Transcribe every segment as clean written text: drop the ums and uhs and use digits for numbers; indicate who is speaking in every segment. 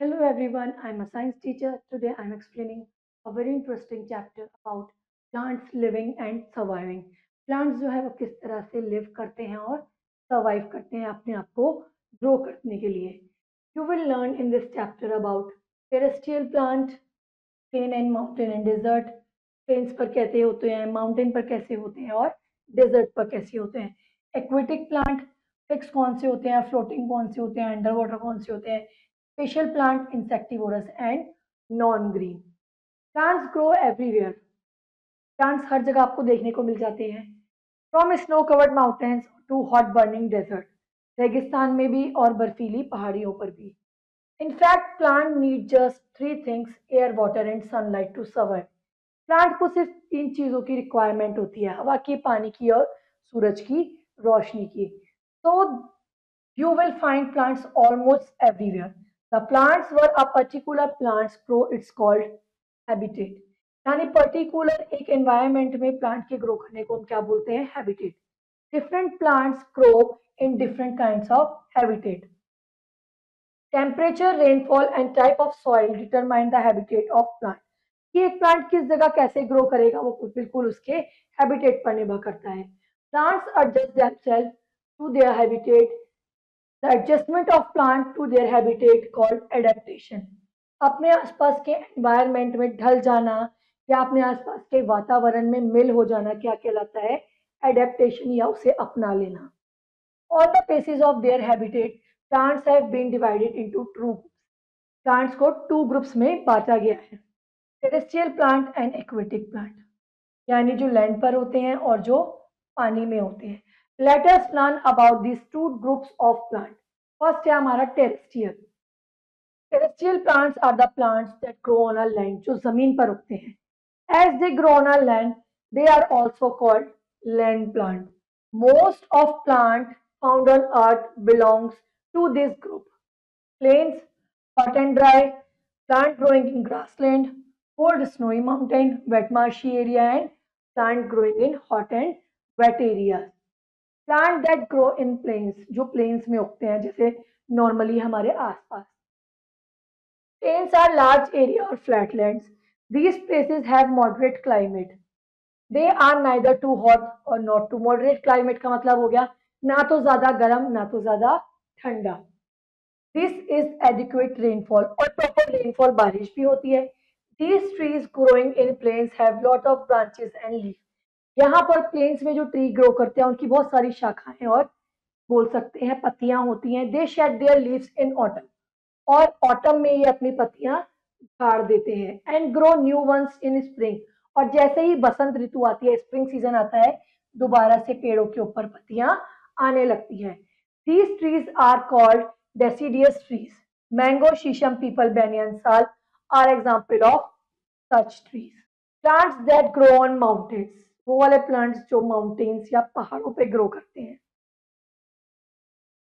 Speaker 1: Hello everyone, I'm a science teacher. Today I'm explaining a very interesting chapter about plants living and surviving. Plants जो है वो किस तरह से live करते हैं और survive करते हैं अपने आप को grow करने के लिए. You will learn in this chapter about terrestrial plant, plain and mountain and desert. Plains पर कैसे होते हैं, mountain पर कैसे होते हैं और desert पर कैसे होते हैं. Aquatic plant फिक्स कौन से होते हैं, फ्लोटिंग कौन से होते हैं, अंडर वाटर कौन से होते हैं. Special plant insectivorous and non-green. Plants grow everywhere. Plants हर जगह आपको देखने को मिल जाते हैं. From snow covered mountains to hot burning desert. रेगिस्तान में भी और बर्फीली पहाड़ियों पर भी. In fact, plant need just three things: air, water and sunlight to survive. Plant को सिर्फ तीन चीजों की रिक्वायरमेंट होती है: हवा की, पानी की और सूरज की रोशनी की. तो you will find plants almost everywhere. The plants where a particular plants grow, it's called habitat. यानी पर्टिकुलर एक एनवायरनमेंट में प्लांट के ग्रो करने को हम क्या बोलते हैं? Habitat. Different plants grow in different kinds of habitat. Temperature, rainfall and type of soil determine the habitat of plant. कि एक प्लांट किस जगह कैसे ग्रो करेगा वो बिल्कुल उसके हैबिटेट पर निर्भर करता है. Plants adjust themselves to their habitat. The adjustment of plant to their habitat called adaptation. अपने आसपास के एनवायरनमेंट में ढल जाना या अपने आसपास के वातावरण में मिल हो जाना क्या कहलाता है? एडेप्टेशन या उसे अपना लेना. On the basis of their habitat, plants have been divided into two groups. Plants को two groups में बांटा गया है. Terrestrial plant and aquatic plant. यानी जो लैंड पर होते हैं और जो पानी में होते हैं. Let us learn about these two groups of plant. First है हमारा terrestrial. Terrestrial plants are the plants that grow on a land, जो जमीन पर उगते हैं. As they grow on a land, they are also called land plant. Most of plant found on earth belongs to this group. Plains, hot and dry, plant growing in grassland, cold snowy mountain, wet marshy area and plant growing in hot and wet areas. Plant that grow in plains, जो plains में उगते हैं जैसे normally हमारे आसपास. Plains are large area और flatlands. These places have moderate climate. They are neither too hot और not too. Moderate climate का मतलब हो गया ना तो ज्यादा गर्म ना तो ज्यादा ठंडा. दिस इज एडिक्वेट रेनफॉल, और प्रॉपर रेनफॉल बारिश भी होती है. These trees growing in plains have lot of branches and leaf. यहाँ पर प्लेन्स में जो ट्री ग्रो करते हैं उनकी बहुत सारी शाखाएं और बोल सकते हैं पत्तियां होती हैं. They shed their leaves in autumn, और ऑटम में ये अपनी पत्तियां झाड़ देते हैं. And grow new ones in spring, और जैसे ही बसंत ऋतु आती है, स्प्रिंग सीजन आता है, दोबारा से पेड़ों के ऊपर पत्तियां आने लगती हैं. These trees are called deciduous trees. Mango, sheesham, peepal, banyan, sal are example of such trees. Plants that grow on mountains, वो वाले प्लांट्स जो माउंटेन्स या पहाड़ों पे ग्रो करते हैं.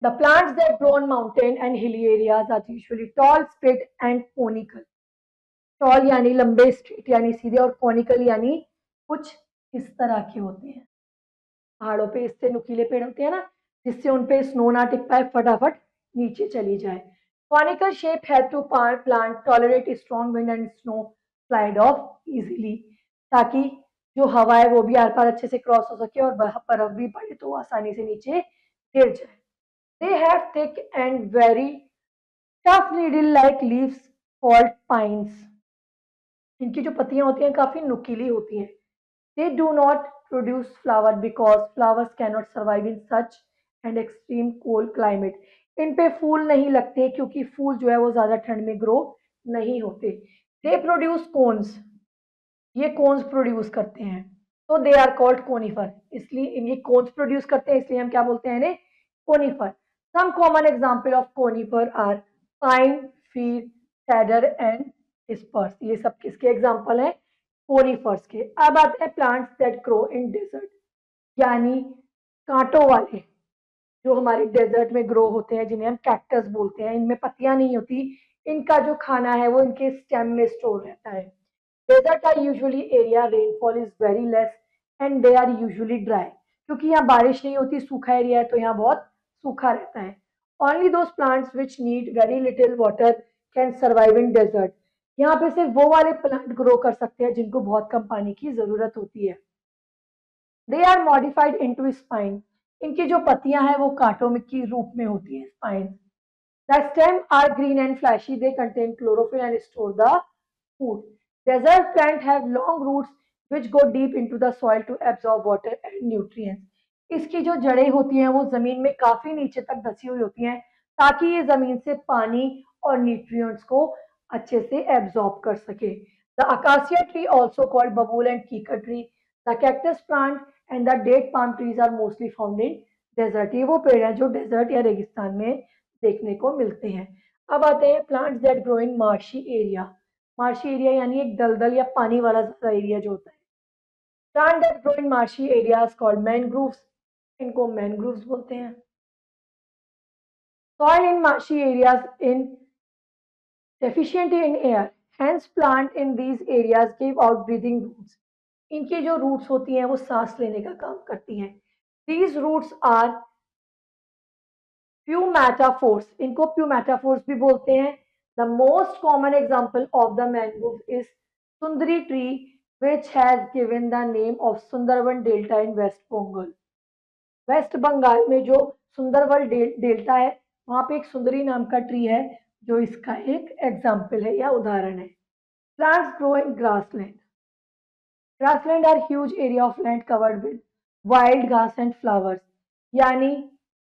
Speaker 1: The plants that grow on mountain and hilly areas are usually tall, straight and conical. Tall यानी लंबे, straight यानी सीधे और conical यानी कुछ इस तरह के होते हैं. पहाड़ों पे इससे नुकीले पेड़ होते हैं ना, जिससे उन पे स्नो ना टिक पाए, फटाफट नीचे चली जाए. Conical shape help to plant tolerate strong wind and snow slide off easily, ताकि जो हवा है वो भी आर पार अच्छे से क्रॉस हो सके और बर्फ भी पड़े तो आसानी से नीचे गिर जाए. They have thick and very tough needle-like leaves called pines. इनकी जो पत्तियां होती हैं काफी नुकीली होती हैं. They do not produce flower because flowers cannot survive in such an extreme cold climate. इन पे फूल नहीं लगते क्योंकि फूल जो है वो ज्यादा ठंड में ग्रो नहीं होते. They produce cones. ये कोन्स प्रोड्यूस करते हैं, तो दे आर कॉल्ड कोनिफर. इसलिए ये कोन्स प्रोड्यूस करते हैं, इसलिए हम क्या बोलते हैं इन्हें? Conifer. Some common example of conifer are pine, fir, cedar and spruce. ये सब किसके एग्जांपल हैं? कोनिफर्स के. अब आते हैं plants that grow in desert, यानी कांटों वाले जो हमारे डेजर्ट में ग्रो होते हैं, जिन्हें हम कैक्टस बोलते हैं. इनमें पत्तियां नहीं होती, इनका जो खाना है वो इनके स्टेम में स्टोर रहता है. Desert are usually area rainfall is very less and they are usually dry. क्योंकि यहाँ बारिश नहीं होती, सूखा एरिया है तो यहाँ बहुत सूखा रहता है. Only those plants which need very little water can survive in desert. यहाँ पे सिर्फ वो वाले प्लांट ग्रो कर सकते हैं जिनको बहुत कम पानी की जरूरत होती है। They are modified into spine. इनकी जो पत्तियां हैं वो कांटों की रूप में होती हैं, spine. The stem are green and fleshy, they contain chlorophyll and store the food. Desert plant have long roots which go deep into the soil to absorb water and nutrients. इसकी जो जड़ें होती हैं वो जमीन में काफी नीचे तक धसी हुई होती हैं ताकि ये जमीन से पानी और न्यूट्रिएंट्स को अच्छे से एब्जॉर्ब कर सके। The acacia tree also called babool and kikar tree, the cactus plant and the date palm trees are mostly found in desert. ये वो पेड़ हैं जो डेजर्ट या रेगिस्तान में देखने को मिलते हैं। अब आते हैं plants that grow in marshy area. Marshy area यानी एक दलदल या पानी वाला ज्यादा एरिया जो होता है। Plant that grow in marshy areas called mangroves, इनको मैनग्रोव्स बोलते हैं। Soil in marshy areas in deficient in air, hence plant in these areas give out breathing roots. इनकी जो रूट्स होती हैं वो सांस लेने का काम करती हैं। These roots are प्यूमेटाफोर्स, इनको प्यूमेटाफोर्स भी बोलते हैं। The most common example of the mangrove is Sundari tree, which has given the name of Sundarban Delta in West Bengal. West Bengal में जो सुंदरबन डेल्टा है वहां पे एक सुंदरी नाम का ट्री है जो इसका एक एग्जाम्पल है या उदाहरण है। Plants grow in grassland. Grassland are huge area of land covered with wild ghas and flowers, यानी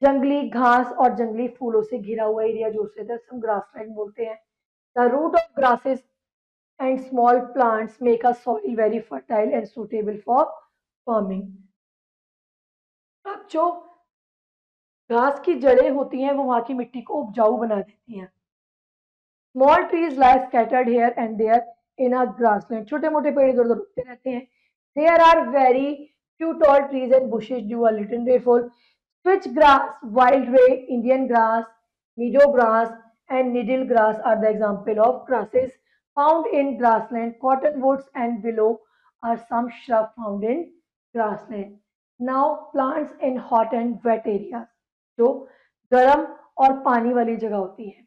Speaker 1: जंगली घास और जंगली फूलों से घिरा हुआ एरिया जो उसे हम ग्रासलैंड बोलते हैं। The root of grasses and small plants make a soil very fertile and suitable for farming. अब जो घास की जड़ें होती हैं वो वहां की मिट्टी को उपजाऊ बना देती हैं। Small trees lie scattered here and there in a grassland, छोटे मोटे पेड़ इधर उधर उगते रहते हैं। There are very few tall trees and bushes do a little rainfall. Switch grass, wild ray, Indian grass, meadow grass, and needle grass are the example of grasses found in grassland. Cottonwoods and willow are some shrub found in grassland. Now plants in hot and wet areas, जो गर्म और पानी वाली जगह होती है।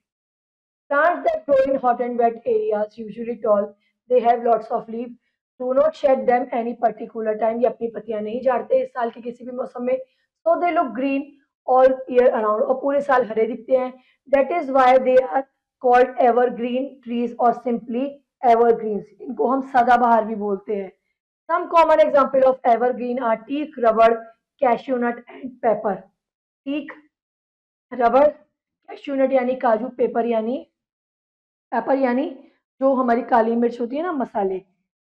Speaker 1: Plants that grow in hot and wet areas, usually tall, they have lots of leaves. Do not shed them any particular time. ये अपनी पत्तियां नहीं झाड़ते इस साल के किसी भी मौसम में। So they look green all year around, और पूरे साल हरे दिखते हैं। That is why they are called evergreen trees or simply evergreens. इनको हम सदाबहार भी बोलते हैं। Some common example of evergreen are teak, rubber, cashew nut and pepper. Teak, rubber, cashew nut यानी काजू, पेपर यानी पेपर यानी जो हमारी काली मिर्च होती है ना, मसाले।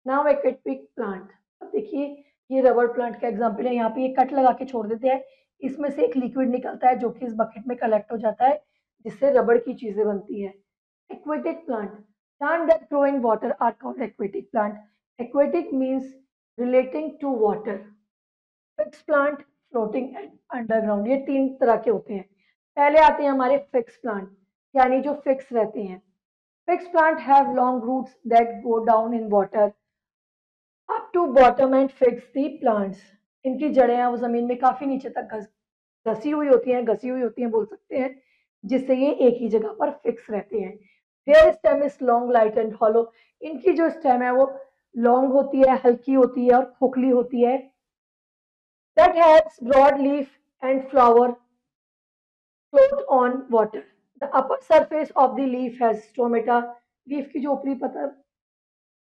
Speaker 1: Now aquatic plant. अब देखिए ये रबर प्लांट का एग्जांपल है। यहाँ पे ये कट लगा के छोड़ देते हैं, इसमें से एक लिक्विड निकलता है जो कि इस बकेट में कलेक्ट हो जाता है जिससे रबड़ की चीजें बनती है। Aquatic plant, plant that grow in water are called aquatic plant. Aquatic means relating to water. Fix plant, floating and underground, ये तीन तरह के होते हैं। पहले आते हैं हमारे फिक्स प्लांट, यानी जो फिक्स रहते हैं। Fixed plants have long roots that go down in water up to bottom and fix the plants. इनकी जड़ें हैं वो जमीन में काफी नीचे तक घसी हुई होती हैं बोल सकते हैं, जिससे ये एक ही जगह पर फिक्स रहते हैं। Their stem is long, light and hollow. इनकी जो स्टेम है वो लॉन्ग होती है, हल्की होती है और खोखली होती है। That has broad leaf and flower float on water. The upper surface of the leaf has stomata. Leaf की जो ऊपरी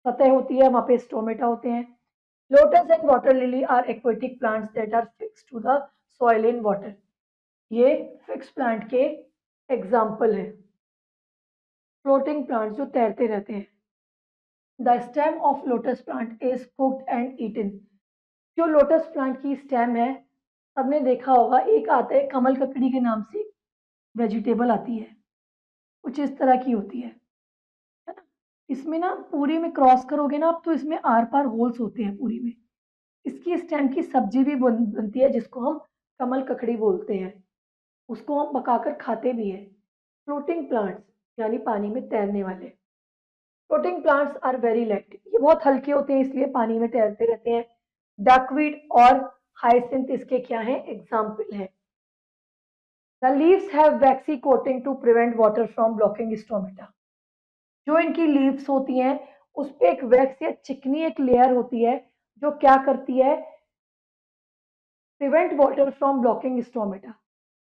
Speaker 1: सतह होती है वहां पे स्टोमेटा होते हैं। Lotus and water lily are aquatic plants that are fix to the soil in water. ये फिक्स प्लांट के एग्जाम्पल है। फ्लोटिंग प्लांट्स जो तैरते रहते हैं। The stem of lotus plant is cooked and eaten. जो लोटस प्लांट की stem है, सबने देखा होगा, एक आता है कमल ककड़ी के नाम से वेजिटेबल आती है, कुछ इस तरह की होती है ना। इसमें ना पूरी में क्रॉस करोगे ना आप तो इसमें आर पार होल्स होते हैं पूरी में। इसकी स्टेम की सब्जी भी बनती है जिसको हम कमल ककड़ी बोलते हैं, उसको हम पकाकर खाते भी हैं। फ्लोटिंग प्लांट्स यानी पानी में तैरने वाले। Floating plants are very light, ये बहुत हल्के होते हैं इसलिए पानी में तैरते रहते हैं। डकवीड और हाइसिंथ इसके क्या है, एग्जाम्पल है। The leaves have waxy coating to prevent water from blocking stomata. जो इनकी लीव्स होती हैं उस पे एक वैक्स या चिकनी एक लेयर होती है जो क्या करती है, prevent water from blocking stomata,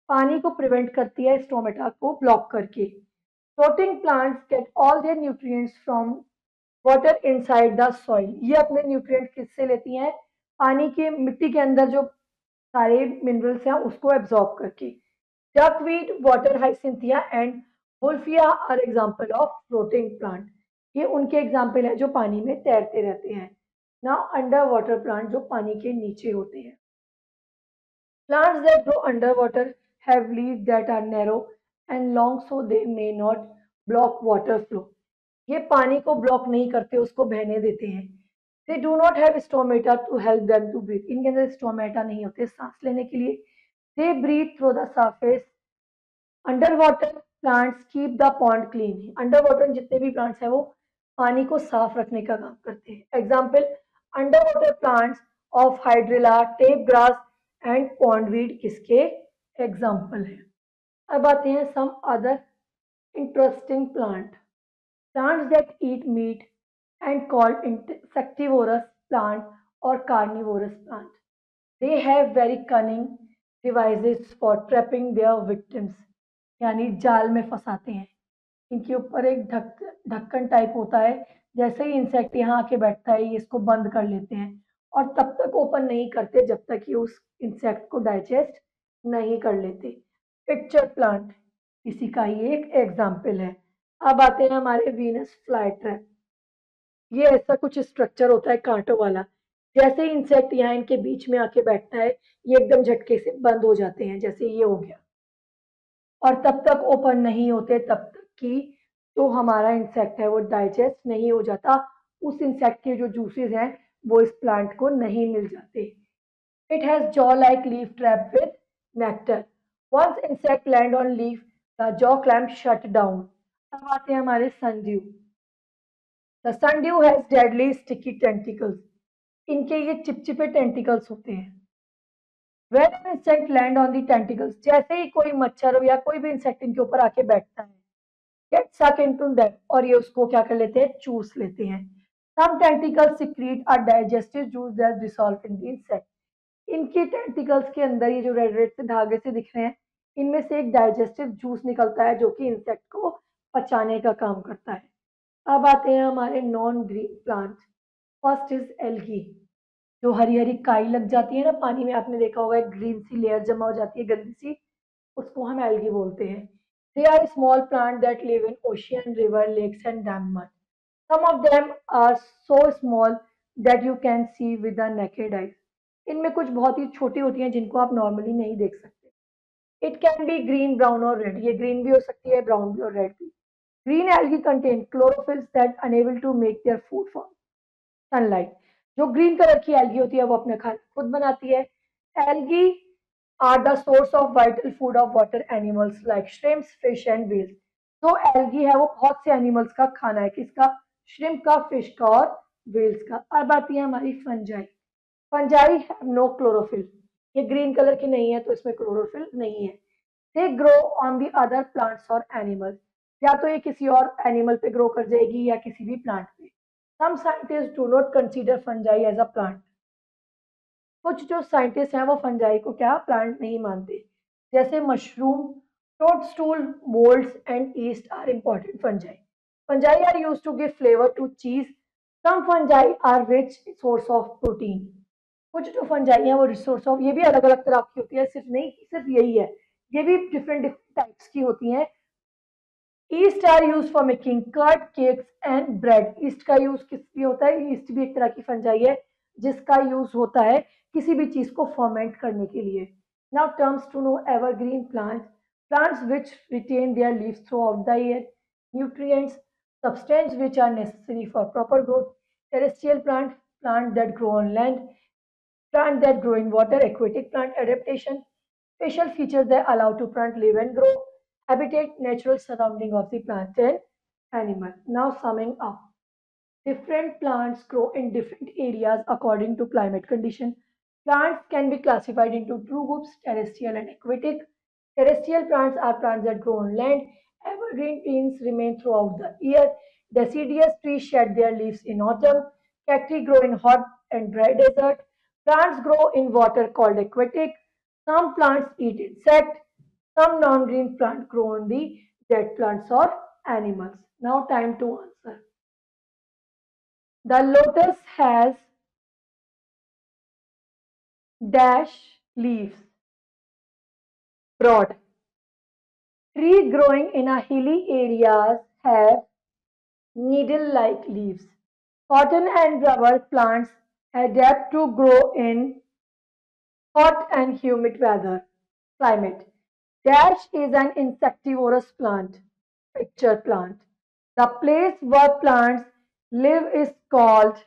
Speaker 1: पानी को प्रिवेंट करती है स्टोमेटा को ब्लॉक करके। Floating plants get all their nutrients from water inside the soil, ये अपने न्यूट्रिएंट किससे लेती हैं, पानी के मिट्टी के अंदर जो सारे मिनरल्स हैं उसको एब्जॉर्ब करके। Duckweed, water hyacinth and wolffia are example of floating plant, ये उनके एग्जाम्पल है जो पानी में तैरते रहते हैं। नाउ अंडर वाटर प्लांट जो पानी के नीचे होते हैं। Plants that grow underwater have leaves that are narrow and long so they may not block water flow. ये पानी को ब्लॉक नहीं करते, उसको बहने देते हैं। They do not have stomata to help them to breathe. इनके अंदर स्टोमेटा नहीं होते सांस लेने के लिए। They breathe through the surface. Underwater plants keep the pond clean. Underwater जितने भी plants हैं वो पानी को साफ रखने का काम करते हैं। Example, underwater plants of hydrilla, tape grass and pondweed किसके एग्जाम्पल है। अब आते हैं some other interesting plant, plants that eat meat and called insectivorous plant और carnivorous plant. They have very cunning devices for trapping their victims, यानी जाल में फंसाते हैं। इनके ऊपर एक ढक्कन टाइप होता है, जैसे ही इंसेक्ट यहाँ आके बैठता है ये इसको बंद कर लेते हैं और तब तक ओपन नहीं करते जब तक कि उस इंसेक्ट को डाइजेस्ट नहीं कर लेते। पिक्चर प्लांट इसी का ही एक एग्जाम्पल है। अब आते हैं हमारे वीनस फ्लाई ट्रैप। ये ऐसा कुछ स्ट्रक्चर होता है कांटों वाला, जैसे ही इंसेक्ट यहाँ इनके बीच में आके बैठता है ये एकदम झटके से बंद हो जाते हैं, जैसे ये हो गया, और तब तक ओपन नहीं होते तब तक कि जो हमारा इंसेक्ट है वो डाइजेस्ट नहीं हो जाता, उस इंसेक्ट के जो जूसेस हैं वो इस प्लांट को नहीं मिल जाते। It has jaw like leaf trap with nectar, once insect land on leaf the jaw clamp shut down. अब आते हैं हमारे sundew. The sundew has deadly sticky tentacles, इनके ये चिपचिपे टेंटिकल्स होते हैं। When an insect land on the tentacles, जैसे ही कोई मच्छर या कोई भी इंसेक्ट इनके ऊपर आके बैठता है, get suck into them, और ये उसको क्या कर लेते हैं, चूस लेते हैं। Some tentacles secrete a digestive juice that dissolve in the insect. इनके टेंटिकल्स के अंदर ये जो रेड रेड से धागे से दिख रहे हैं, इनमें से एक डाइजेस्टिव जूस निकलता है जो कि इंसेक्ट को पचाने का काम करता है। अब आते हैं हमारे non green plant. First is algae, जो हरी हरी काई लग जाती है ना पानी में, आपने देखा होगा एक ग्रीन सी लेयर जमा हो जाती है गंदी सी, उसको हम एल्गी बोलते हैं। They are small plant that live in ocean, river, lakes and dam mud. Some of them are so small that you can see with the naked eyes. इनमें कुछ बहुत ही छोटी होती हैं जिनको आप नॉर्मली नहीं देख सकते। It can be green, brown और रेड, ये ग्रीन भी हो सकती है, ब्राउन भी और रेड भी। Green algae contain chlorophylls that enable to make their food from sunlight. जो ग्रीन कलर की एल्गी होती है वो अपने खाना खुद बनाती है। Algae are the source of vital food of water animals like shrimps, fish and whales. जो एल्गी है वो बहुत से एनिमल्स का खाना है, किसका, श्रिम्प का, फिश का और व्हेल्स का। अब आती है हमारी fungi. Fungi have no chlorophyll, ये ग्रीन कलर की नहीं है तो इसमें क्लोरोफिल नहीं है। They grow on the other plants और एनिमल्स, या तो ये किसी और एनिमल पे ग्रो कर जाएगी या किसी भी प्लांट पे। Some scientists do not consider fungi as a plant. कुछ जो साइंटिस्ट हैं वो फंजाई को क्या प्लांट नहीं मानते, जैसे mushroom, toadstool, moulds and yeast are important fungi. Fungi are used to give flavour to cheese. Some fungi are rich source of protein. कुछ जो फंजाई हैं वो रिसोर्स ऑफ, ये भी अलग अलग तरह की होती है, सिर्फ नहीं सिर्फ यही है, ये भी डिफरेंट डिफरेंट टाइप्स की होती हैं। Yeast are use for making curd, cakes and bread. Yeast का यूज किस लिए होता है, ईस्ट भी एक तरह की फंजाई है जिसका यूज होता है किसी भी चीज को फर्मेंट करने के लिए। Now terms to know evergreen plant, plants which retain their leaves throughout the year, nutrients, substance which are necessary for proper growth, terrestrial plant, plant that grow on land, plant that grow in water, aquatic plant adaptation, special features that allow to plant live and grow, habitat, natural surrounding of the plant and animal. Now summing up, different plants grow in different areas according to climate condition. Plants can be classified into two groups, terrestrial and aquatic. Terrestrial plants are plants that grow on land. Evergreen trees remain throughout the year. Deciduous trees shed their leaves in autumn. Cacti grow in hot and dry desert. Plants grow in water called aquatic. Some plants eat insects. Some non-green plants grow on the dead plants or animals. Now time to answer. The lotus has dash leaves, broad. Tree growing in a hilly areas have needle-like leaves. Cotton and rubber plants adapt to grow in hot and humid weather climate. Dash is an insectivorous plant. Picture plant. The place where plants live is called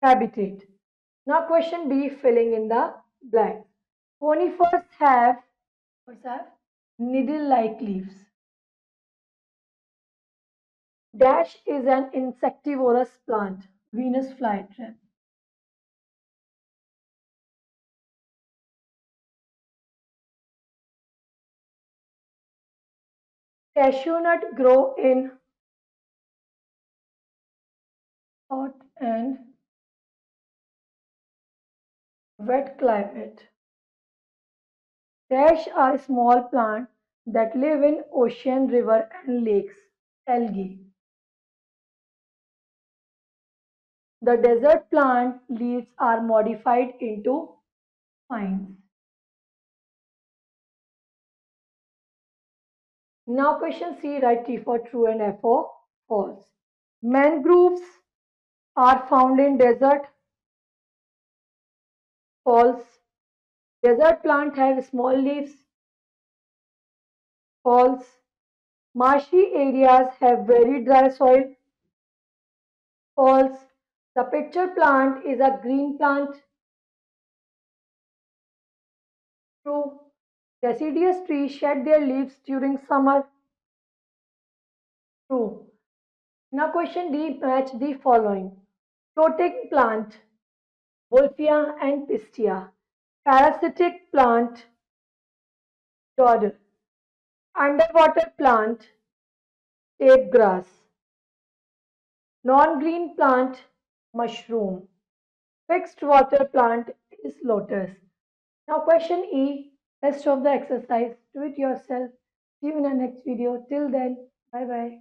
Speaker 1: habitat. Now question B, filling in the blank. Conifers have, what's that? Needle-like leaves. Dash is an insectivorous plant. Venus flytrap. Cashew nut grow in hot and wet climate. Dash are small plants that live in ocean, river and lakes. Algae. The desert plant leaves are modified into pines. Now question C, write T for true and F for false. Mangroves are found in desert. False. Desert plant have small leaves. False. Marshy areas have very dry soil. False. The picture plant is a green plant. True. Deciduous trees shed their leaves during summer. True. Now question D, match the following. Floating plant, Wolffia and Pistia. Parasitic plant, Dodder. Underwater plant, tape grass. Non-green plant, mushroom. Fixed water plant is lotus. Now question E, rest of the exercise. Do it yourself. See you in the next video. Till then, bye bye.